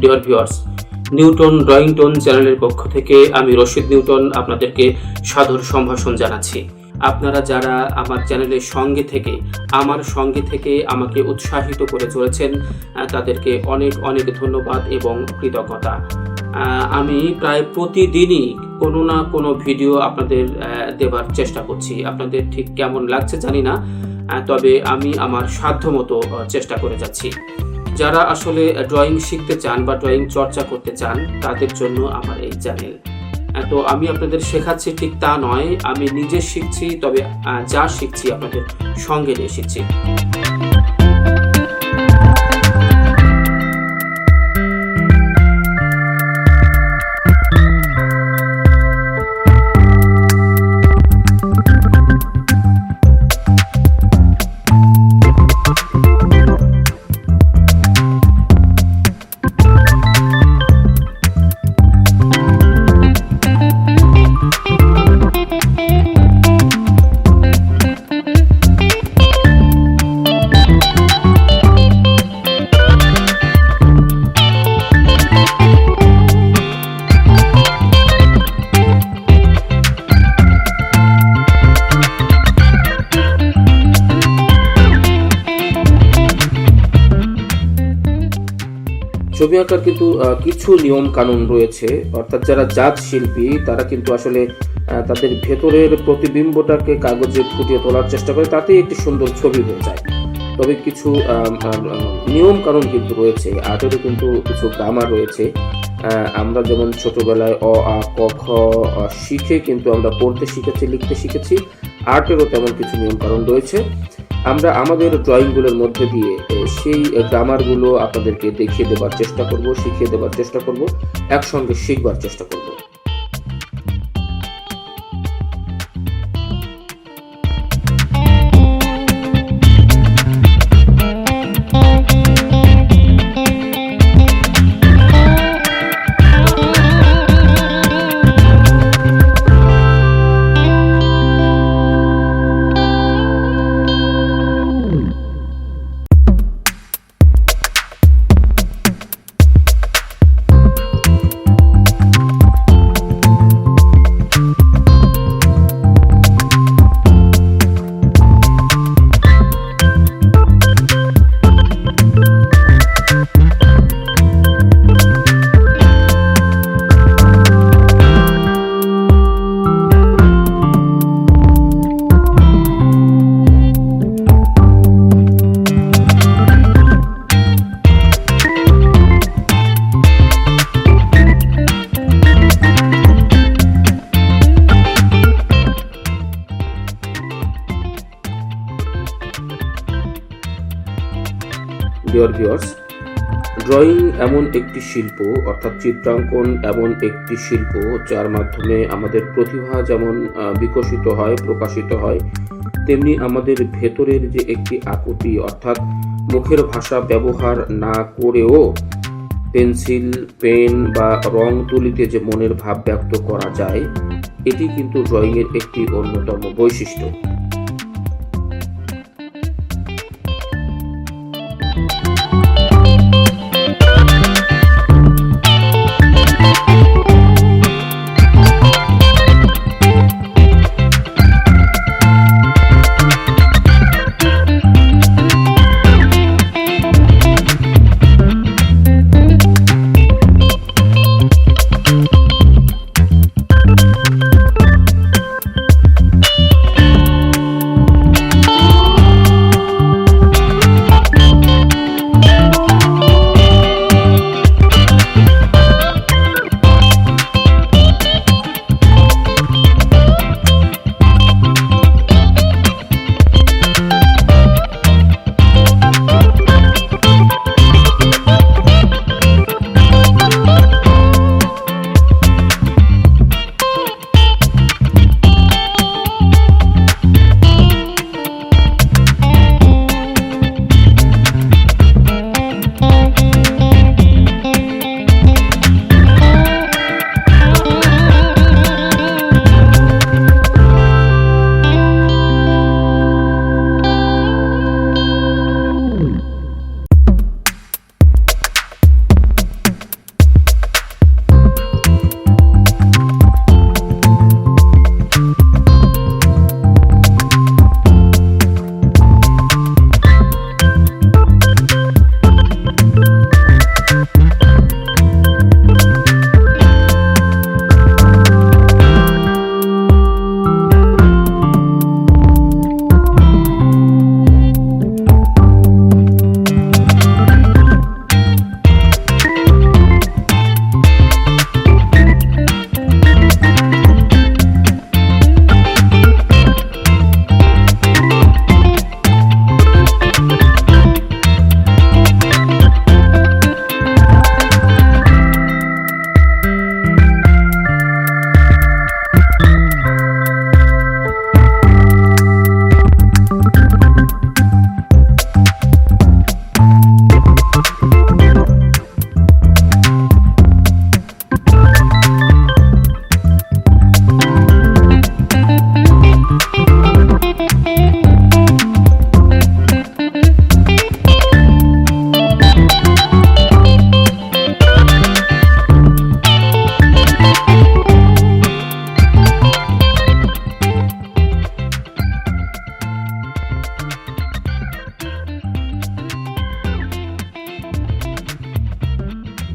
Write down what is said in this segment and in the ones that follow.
Dear viewers, Newton drawing tone চ্যানেলের পক্ষ থেকে আমি রশিদ নিউটন আপনাদেরকে সাদর সম্ভাষণ জানাচ্ছি। আপনারা যারা আমার চ্যানেলের আমার সঙ্গে থেকে আমাকে উৎসাহিত করে চলেছেন, তাদেরকে অনেক অনেক ধন্যবাদ এবং কৃতজ্ঞতা। আমি প্রায় প্রতিদিনই কোনো না কোনো ভিডিও আপনাদের দেবার চেষ্টা করছি। আপনাদের ঠিক কেমন লাগছে জানি না, তবে আমি আমার সাধ্যমতো চেষ্টা করে যাচ্ছি। যারা আসলে ড্রয়িং শিখতে চান বা ড্রয়িং চর্চা করতে চান, তাদের জন্য আমার এই চ্যানেল। তো আমি আপনাদের শেখাচ্ছি ঠিক তা নয়, আমি নিজে শিখছি, তবে যা শিখছি আপনাদের সঙ্গে নিয়ে শিখছি। ছবি আঁকার কিন্তু কিছু নিয়ম কানুন রয়েছে, অর্থাৎ যারা জাত শিল্পী তারা কিন্তু আসলে তাদের ভেতরের প্রতিবিম্বটাকে কাগজে ফুটিয়ে তোলার চেষ্টা করে, তাতেই একটি সুন্দর ছবি হয়ে যায়। তবে কিছু নিয়ম কানুন কিন্তু রয়েছে, আর্টেরও কিন্তু কিছু গ্রামার রয়েছে। আমরা যেমন ছোটবেলায় অ আ ক খ শিখে কিন্তু আমরা পড়তে শিখেছি, লিখতে শিখেছি, আর্টেরও তেমন কিছু নিয়ম কানুন রয়েছে। আমরা আমাদের ড্রয়িংগুলোর মধ্যে দিয়ে সেই গ্রামারগুলো আপনাদেরকে দেখিয়ে দেবার চেষ্টা করব, শিখিয়ে দেবার চেষ্টা করব, একসঙ্গে শিখবার চেষ্টা করব। ডিয়ার ভিউয়ার্স, ড্রয়িং এমন একটি শিল্প, অর্থাৎ চিত্রাঙ্কন এমন একটি শিল্প যার মাধ্যমে আমাদের প্রতিভা যেমন বিকশিত হয়, প্রকাশিত হয়, তেমনি আমাদের ভেতরের যে একটি আকুতি, অর্থাৎ মুখের ভাষা ব্যবহার না করেও পেন্সিল, পেন বা রং তুলিতে যে মনের ভাব ব্যক্ত করা যায়, এটি কিন্তু ড্রয়িংয়ের একটি অন্যতম বৈশিষ্ট্য।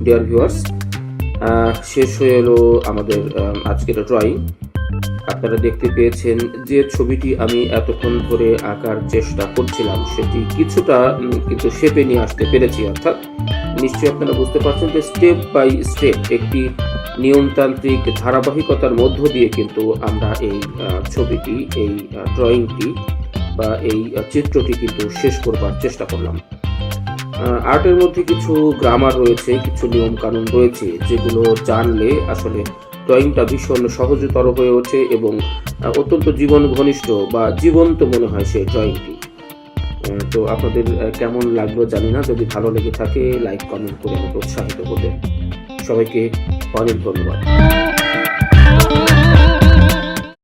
ডিয়ার ভিউয়ার্স, শেষ হয়ে এলো আমাদের আজকের ড্রয়িং। আপনারা দেখতে পেয়েছেন যে ছবিটি আমি এতক্ষণ ধরে আঁকার চেষ্টা করছিলাম সেটি কিছুটা কিন্তু শেপে নিয়ে আসতে পেরেছি। অর্থাৎ নিশ্চয়ই আপনারা বুঝতে পারছেন যে স্টেপ বাই স্টেপ একটি নিয়মতান্ত্রিক ধারাবাহিকতার মধ্য দিয়ে কিন্তু আমরা এই ছবিটি, এই ড্রয়িংটি বা এই চিত্রটি কিন্তু শেষ করবার চেষ্টা করলাম। আর্টের মধ্যে কিছু গ্রামার রয়েছে, কিছু নিয়ম কানুন রয়েছে যেগুলো জানলে আসলে ড্রয়িংটা ভীষণ সহজতর হয়ে ওঠে এবং অত্যন্ত জীবন ঘনিষ্ঠ বা জীবন্ত মনে হয় সেই ড্রয়িংটি। তো আপনাদের কেমন লাগলো জানি না। যদি ভালো লেগে থাকে লাইক কমেন্ট করে আমাকে উৎসাহিত করবেন। সবাইকে অনেক ধন্যবাদ।